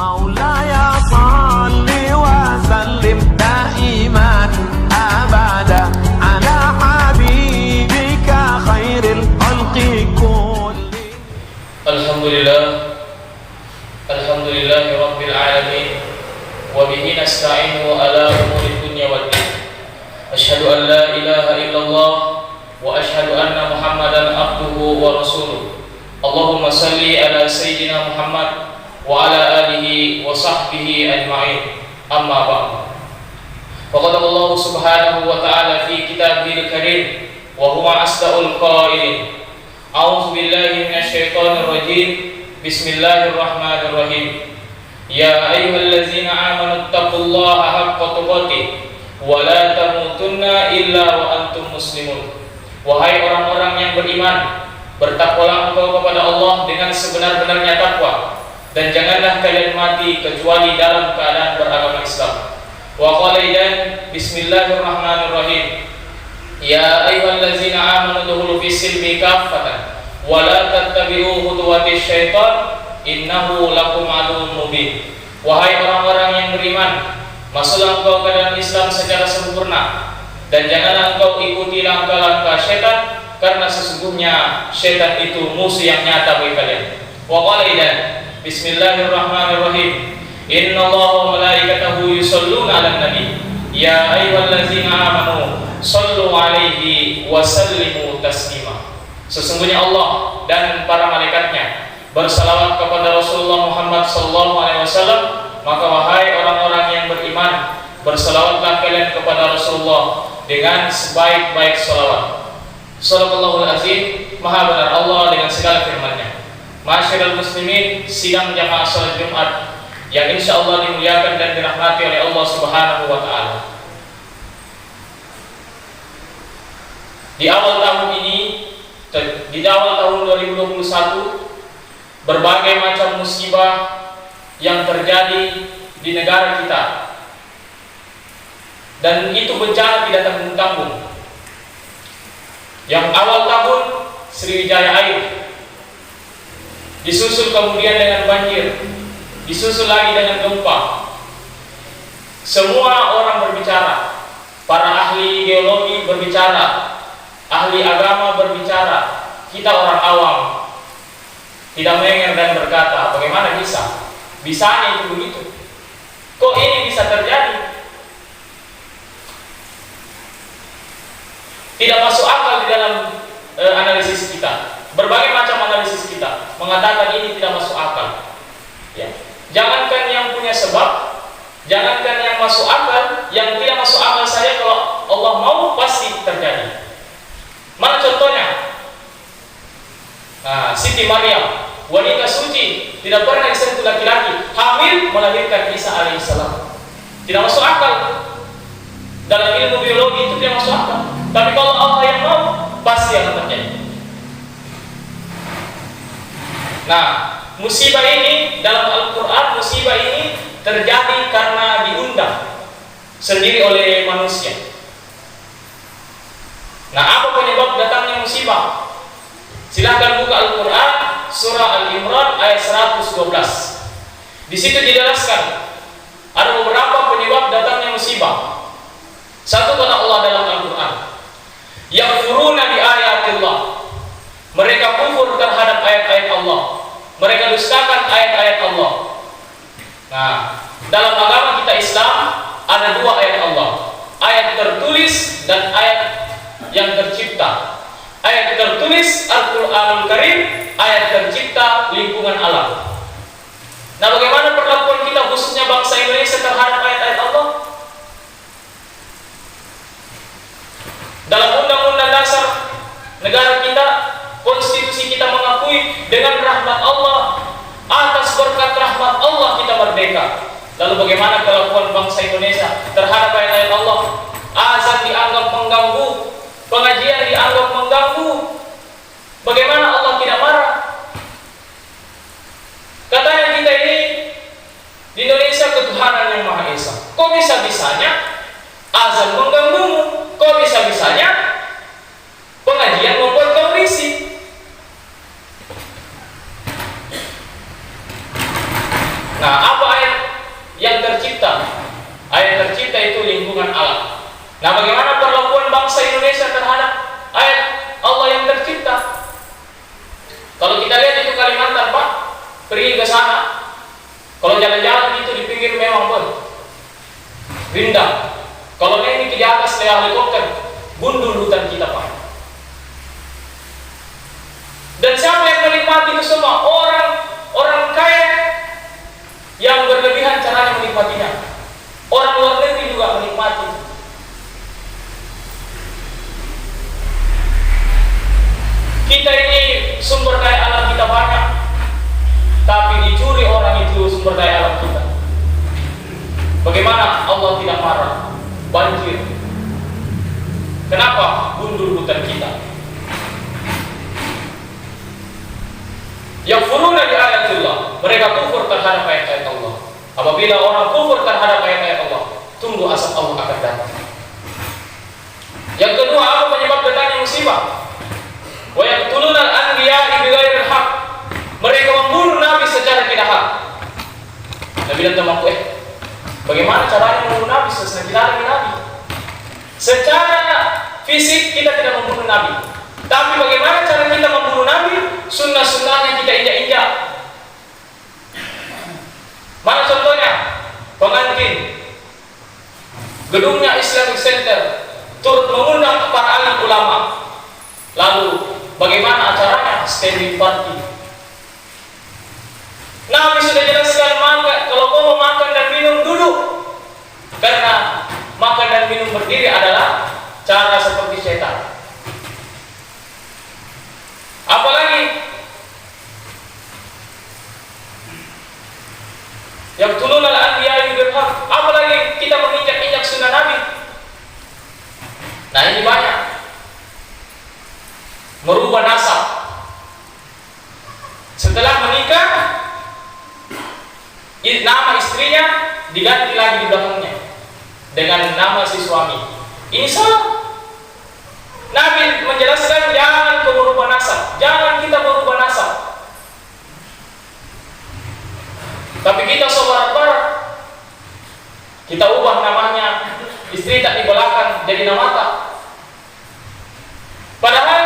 مولاي صل وسلم دائما أبدا على حبيبك خير الخلق كلهم. الحمد لله رب العالمين وبه نستعين على أمور الدنيا والدين. أشهد أن لا إله إلا الله وأشهد أن محمدا عبده ورسوله. اللهم صل على سيدنا محمد وعلى آله وصحبه أجمعين. أما بعد، فقد الله سبحانه وتعالى في كتابه الكريم وهو أصدق القائلين: أعوذ بالله من الشيطان الرجيم. بسم الله الرحمن الرحيم. يا أيها الذين آمنوا اتقوا الله حق تقاته ولا تموتن إلا وأنتم مسلمون. Wahai orang-orang yang beriman, bertakwalah engkau kepada Allah dengan sebenar-benarnya takwa, dan janganlah kalian mati kecuali dalam keadaan beragama Islam. Wa qala idan bismillahirrahmanirrahim. Ya ayyuhallazina amanu dukhulu fis silmi kaffatan wa la tattabi'u khutuwatis syaitan innahu lakum aduwwun mubin. Wahai orang-orang yang beriman, masuklah engkau ke dalam Islam secara sempurna, dan janganlah engkau ikuti langkah-langkah syaitan, karena sesungguhnya syaitan itu musuh yang nyata bagi kalian. Wa qala idan bismillahirrahmanirrahim. Innallaha wa malaikatahu yusholluna 'alan nabi. Ya ayyuhallazina amanu shallu 'alaihi wa sallimu taslima. Sesungguhnya Allah dan para malaikatnya bersalawat kepada Rasulullah Muhammad sallallahu alaihi wasallam. Maka wahai orang-orang yang beriman, bersalawatlah kalian kepada Rasulullah dengan sebaik-baik salawat. Shadaqallahul azim. Maha benar Allah dengan segala firman-Nya. Ma'asyiral muslimin, sidang jamaah salat Jumat yang insyaallah dimuliakan dan dirahmati oleh Allah Subhanahu wa taala. Di awal tahun 2021, berbagai macam musibah yang terjadi di negara kita, dan itu bencana tidak tanggung-tanggung. Yang awal tahun Sriwijaya Air, disusul kemudian dengan banjir, disusul lagi dengan gempa. Semua orang berbicara, para ahli geologi berbicara, ahli agama berbicara, kita orang awam tidak mendengar dan berkata, bagaimana bisa? Bisanya itu begitu. Kok ini bisa terjadi? Tidak masuk akal di dalam analisis kita. Berbagai macam analisis kita mengatakan ini tidak masuk akal. Ya. Jangankan yang punya sebab, jangankan yang masuk akal, yang tidak masuk akal saja kalau Allah mau pasti terjadi. Mana contohnya? Nah, Siti Maryam, wanita suci, tidak pernah disentuh laki-laki, hamil melahirkan Isa alaihissalam. Tidak masuk akal. Dalam ilmu biologi itu tidak masuk akal. Tapi kalau Allah yang mau, pasti akan terjadi. Nah, musibah ini dalam Al-Quran, musibah ini terjadi karena diundang sendiri oleh manusia. Nah, apa penyebab datangnya musibah? Silahkan buka Al-Quran, surah Al-Imran ayat 112. Di situ dijelaskan ada beberapa penyebab datangnya musibah. Satu kata Allah dalam Al-Quran, yakfuruna bi ayatillah. Mereka kufur terhadap ayat-ayat Allah. Mereka dustakan ayat-ayat Allah. Nah, dalam agama kita Islam ada dua ayat Allah, ayat tertulis dan ayat yang tercipta. Ayat tertulis Al-Quranul Karim, ayat tercipta lingkungan alam. Nah, bagaimana perlakuan kita khususnya bangsa Indonesia terhadap ayat-ayat Allah? Dalam undang-undang dasar negara kita, konstitusi kita mengakui dengan rahmat Allah, atas berkat rahmat Allah kita merdeka. Lalu bagaimana kelakuan bangsa Indonesia terhadap ayat-ayat Allah? Azan dianggap mengganggu, pengajian dianggap mengganggu. Bagaimana Allah tidak marah? Katanya kita ini di Indonesia ketuhanan yang Maha Esa. Kok bisa-bisanya azan mengganggumu? Kok bisa-bisanya pengajian membuat kau risih? Nah, apa tercipta. Ayat tercipta itu lingkungan alam. Nah, bagaimana perlakuan bangsa Indonesia terhadap ayat Allah yang tercipta? Kalau kita lihat itu Kalimantan, Pak, pergi ke sana, kalau jalan-jalan itu di pinggir memang rindang. Kalau naik ke atas lewat helikopter, gundul hutan kita, Pak. Dan siapa yang menikmati itu semua? Orang kaya yang berlebihan caranya menikmatinya. Orang luar negeri juga menikmati. Kita ini sumber daya alam kita banyak, tapi dicuri orang itu sumber daya alam kita. Bagaimana Allah tidak marah? Banjir. Kenapa? Gundul hutan kita. Yang furuna di ayatullah, mereka kufur terhadap ayat-ayat Allah. Apabila orang kufur terhadap ayat-ayat Allah, tunggu azab Allah akan datang. Yang kedua, apa penyebab datangnya musibah? Wa yaqtuluna al-anbiya'a bighairi haq. Mereka membunuh nabi secara tidak hak. Nabi dan temanku, bagaimana caranya membunuh nabi secara tidak nabi? Secara fisik kita tidak membunuh nabi. Tapi bagaimana cara kita membunuh nabi? Sunnah-sunnahnya kita injak-injak. Mana contohnya? Pengantin gedungnya Islamic Center turut mengundang para alim ulama. Lalu bagaimana acaranya? Standing party. Nabi sudah jelaskan, maka kalau kau mau makan dan minum duduk, karena makan dan minum berdiri adalah cara seperti setan. Apalagi yang tulun al-anbiya berhak, apalagi kita menginjak-injak sunnah Nabi. Nah, ini banyak. Merubah nasab. Setelah menikah, nama istrinya diganti lagi di belakangnya dengan nama si suami. Ini salah. Nabi menjelaskan jangan merubah nasab, jangan kita merubah nasab. Tapi kita sobat-sobat, kita ubah namanya, istri tak di belakang jadi nama tak. Padahal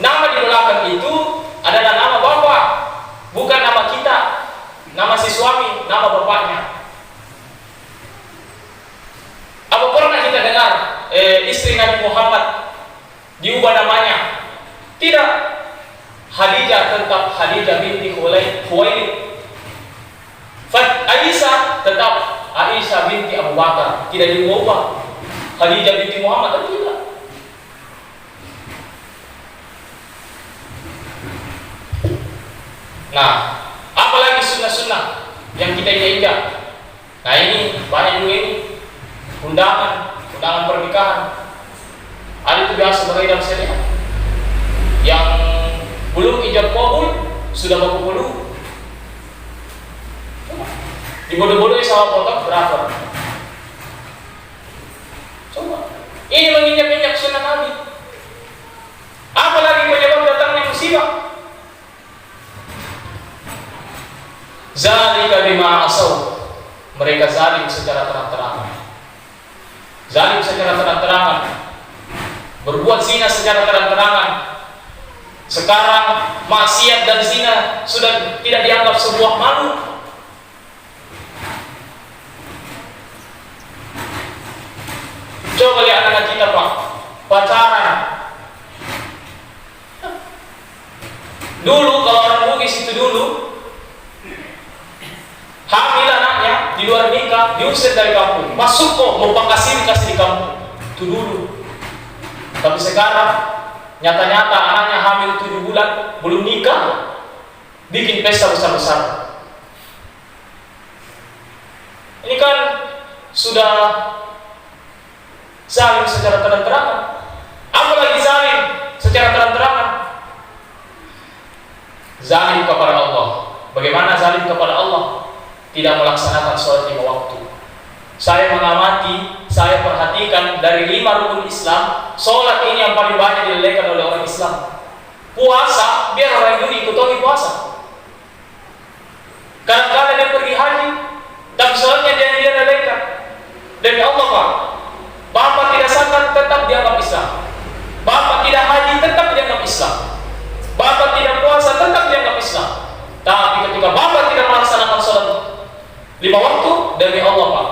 nama di belakang itu adalah nama bapak, bukan nama kita, nama si suami, nama bapaknya. Apa pernah kita dengar istri Nabi Muhammad diubah namanya? Tidak. Khadijah tetap Khadijah binti Khuwailid. Aisyah tetap Aisyah binti Abu Bakar, tidak diubah. Khadijah binti Muhammad tidak. Nah, apalagi sunnah-sunnah yang kita injak. Nah, ini banyak juga ini undangan pernikahan. Ada itu biasa beredar syariat yang belum ijab kabul sudah baku bulu. Dibodoh-bodohi sama fotografer. Coba. Ini menginjak-injak sunnah Nabi. Apalagi penyebab datangnya musibah. Zalika bima asaw. Mereka zalim secara terang-terangan. Zalim secara terang-terangan. Berbuat zina secara terang-terangan. Sekarang maksiat dan zina sudah tidak dianggap sebuah malu. Coba lihat anak kita, Pak, pacaran. Dulu kalau orang Bugis itu dulu hamil anaknya di luar nikah, diusir dari kampung. Masuk kok mau kasih di kampung. Itu dulu. Tapi sekarang nyata-nyata anaknya hamil 7 bulan, belum nikah, bikin pesta besar-besar. Ini kan sudah zalim secara terang-terangan. Apalagi zalim secara terang-terangan? Zalim kepada Allah. Bagaimana zalim kepada Allah? Tidak melaksanakan sholat 5 waktu. Saya mengamati, saya perhatikan dari 5 rukun Islam, sholat ini yang paling banyak dilalaikan oleh orang Islam. Puasa, biar orang Yahudi ikuti puasa. Karena 5 waktu demi Allah, Pak.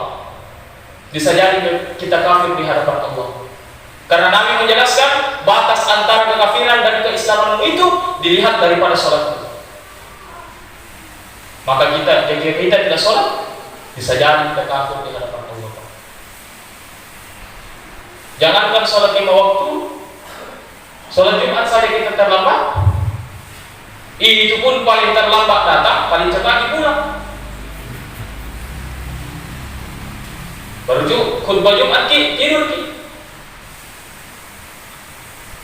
Bisa jadi kita kafir di hadapan Allah. Karena Nabi menjelaskan batas antara kekafiran dan keislaman itu dilihat daripada sholat itu. Maka jika kita tidak sholat, bisa jadi kita kafir di hadapan Allah, Pak. Jangankan sholat 5 waktu, sholat Jumat saja kita terlambat. Itu pun paling terlambat datang, paling cepat pulang. Baru khutbah Jumat tidur.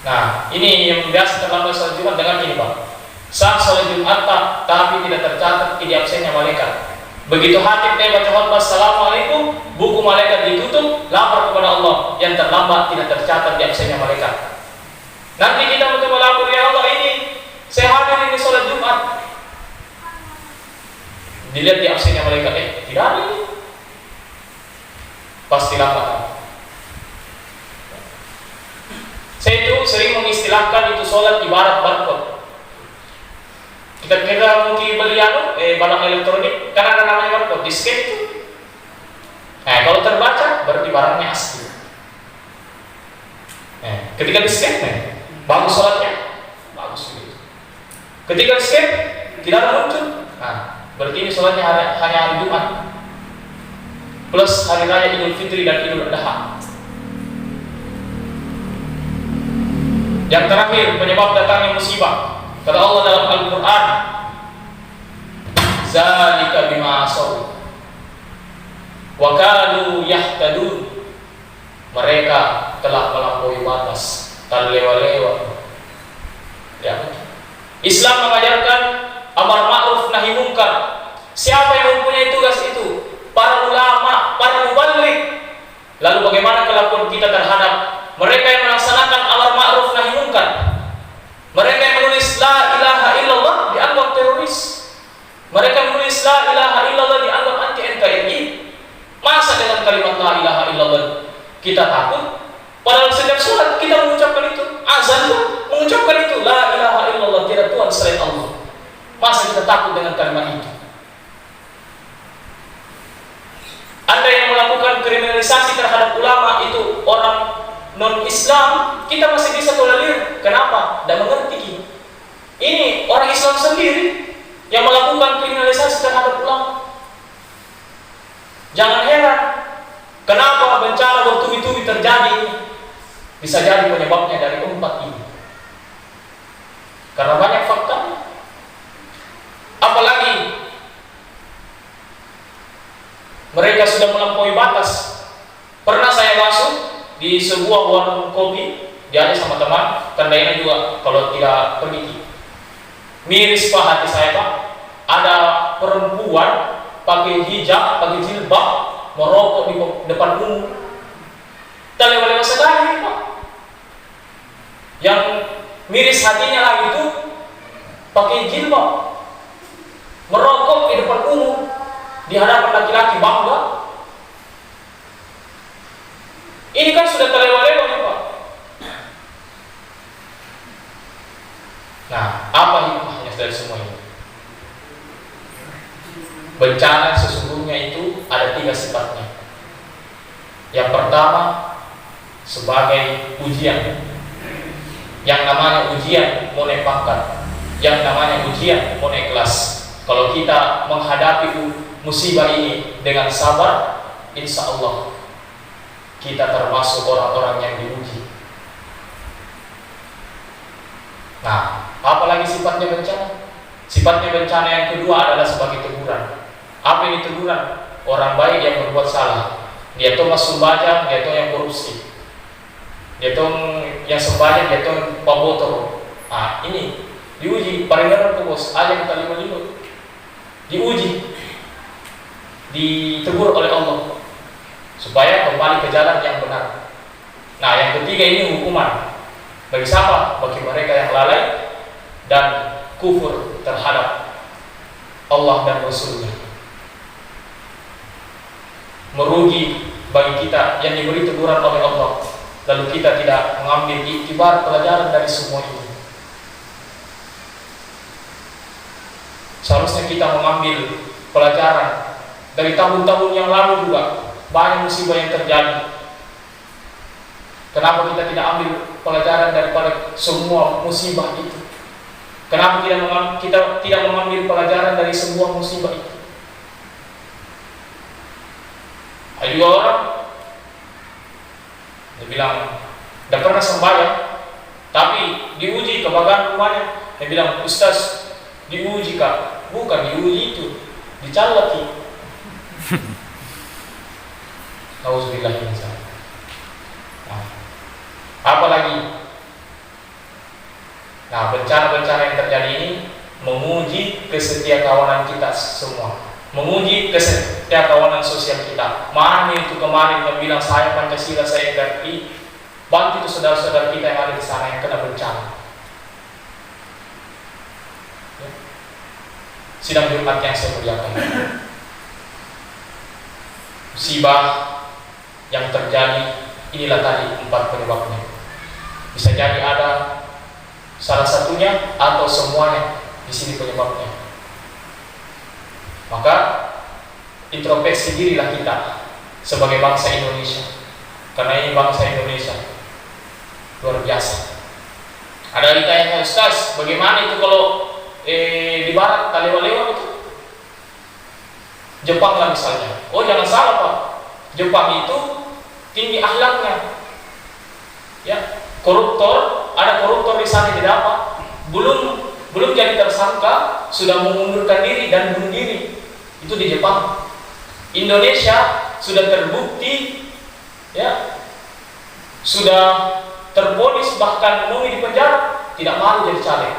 Nah, ini yang biasa terlambat sholat Jumat dengan ini, Pak. Saat sholat Jumat tapi tidak tercatat di absennya malaikat. Begitu hatib baca khutbah assalamualaikum, buku malaikat ditutup, lapor kepada Allah. Yang terlambat tidak tercatat di absennya malaikat. Nanti kita betul melapor, ya Allah, ini saya hadir ini sholat Jumat. Dilihat di absennya malaikat, tidak ada ini. Pasti lambat. Saya itu sering mengistilahkan itu sholat ibarat barcode. Kita mungkin beli barang elektronik, karena ada namanya barcode, di-scan itu. Nah, kalau terbaca berarti barangnya asli. Nah, ketika di-scan, bagus sholatnya, bagus gitu. Ketika di-scan tidak ada muncul, nah, berarti ini sholatnya hanya hari Jumat plus hari raya Idul Fitri dan Idul Adha. Yang terakhir, penyebab datangnya musibah. Kata Allah dalam Al-Quran, zalika bima asaw wa kanu yahtadun. Mereka telah melampaui batas, terlewat-lewat. Ya. Islam mengajarkan amar ma'ruf nahi munkar. Siapa yang mempunyai tugas itu? Para ulama, para mubaligh. Lalu bagaimana kelakuan kita terhadap mereka yang melaksanakan amar ma'ruf nahi munkar? Mereka yang menulis la ilaha illallah dianggap teroris. Mereka yang menulis la ilaha illallah dianggap anti NKRI. Masa dengan kalimat la ilaha illallah kita takut? Padahal setiap sholat kita mengucapkan itu, azan mengucapkan itu, la ilaha illallah, tidak Tuhan selain Allah. Masa kita takut dengan kalimat itu? Anda yang melakukan kriminalisasi terhadap ulama itu orang non-Islam, kita masih bisa tolerir. Kenapa? Tidak mengerti. Ini orang Islam sendiri yang melakukan kriminalisasi terhadap ulama. Jangan heran kenapa bencana bertubi-tubi terjadi. Bisa jadi penyebabnya dari empat ini. Karena banyak fakta. Apalagi mereka sudah melampaui batas. Pernah saya masuk di sebuah warung kopi, diajak sama teman, tandainya juga kalau tidak pergi. Miris Pak hati saya, Pak. Ada perempuan pakai hijab, pakai jilbab, merokok di depan umum. Terlewat-lewat sekali, Pak. Yang miris hatinya lagi itu pakai jilbab, merokok di depan umum, di hadapan laki-laki bangga. Ini kan sudah terlewat-lewat, Pak. Nah, apa hikmahnya dari semua ini? Bencana sesungguhnya itu ada 3 sifatnya. Yang pertama, sebagai ujian. Yang namanya ujian mau naik pangkat, yang namanya ujian mau naik kelas. Kalau kita menghadapi musibah ini dengan sabar, insya Allah kita termasuk orang-orang yang diuji. Nah, apalagi sifatnya bencana? Sifatnya bencana yang kedua adalah sebagai teguran. Apa ini teguran? Orang baik yang berbuat salah, dia tuh masuk bajang, dia tuh yang korupsi, dia tuh yang sembahyang, dia tuh pembotor. Nah, ini diuji. Paringan tuh bos, aja kita 5 diuji, ditegur oleh Allah supaya kembali ke jalan yang benar. Nah, yang ketiga ini hukuman. Bagi siapa? Bagi mereka yang lalai dan kufur terhadap Allah dan Rasulnya. Merugi bagi kita yang diberi teguran oleh Allah, lalu kita tidak mengambil iktibar pelajaran dari semua ini. Seharusnya kita mengambil pelajaran Dari tahun-tahun yang lalu juga banyak musibah yang terjadi. Kenapa kita tidak ambil pelajaran daripada semua musibah itu? Kenapa kita tidak mengambil pelajaran dari semua musibah itu? Ada juga orang dia bilang, tidak pernah sembahyang, tapi diuji kebakaran rumahnya. Dia bilang, Ustaz, diuji kak? Bukan diuji itu, dicalaki. Nauzubillah min dzalik. Nah, apalagi, nah bencana-bencana yang terjadi ini menguji kesetiakawanan kita semua, menguji kesetiakawanan sosial kita. Mana itu kemarin yang bilang saya Pancasila, saya NKRI, bantu itu saudara-saudara kita yang ada di sana yang kena bencana. Ya. Sidang Jumat yang saya muliakan, musibah yang terjadi inilah tadi 4 penyebabnya. Bisa jadi ada salah satunya atau semuanya di sini penyebabnya. Maka introspeksi dirilah kita sebagai bangsa Indonesia, karena ini bangsa Indonesia luar biasa. Ada ditanya, Ustaz, bagaimana itu kalau di barat talewa-lewa itu? Jepang lah misalnya. Oh jangan salah Pak, Jepang itu tinggi akhlaknya. Ya, koruptor, ada koruptor di sana tidak apa, belum jadi tersangka sudah mengundurkan diri dan bunuh diri. Itu di Jepang. Indonesia sudah terbukti, ya, sudah terponis bahkan mumi di penjara, tidak malu jadi caleg.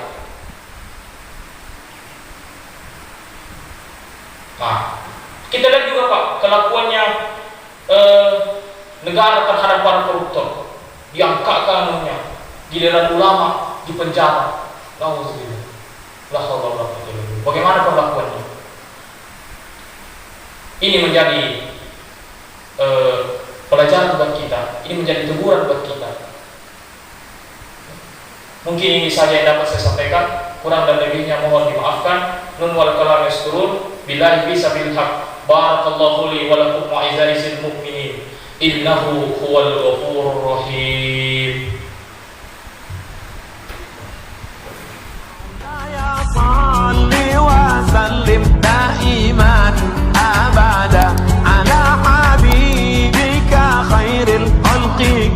Nah, kita lihat juga Pak kelakuannya negara terhadap para koruptor, diangkat kanunnya, giliran ulama di penjara. Bagaimana perlakuannya? Ini menjadi pelajaran buat kita, ini menjadi teguran buat kita. Mungkin ini saja yang dapat saya sampaikan, kurang dan lebihnya mohon dimaafkan. Nun wal kalam yasturun, billahi bisabil haq. Barakallahu li wa lakum wa izzazil mu'minin. Innahu huwal ghafurur rahim. Ya salli wa sallim daiman abada ala habibika khairil khalqi.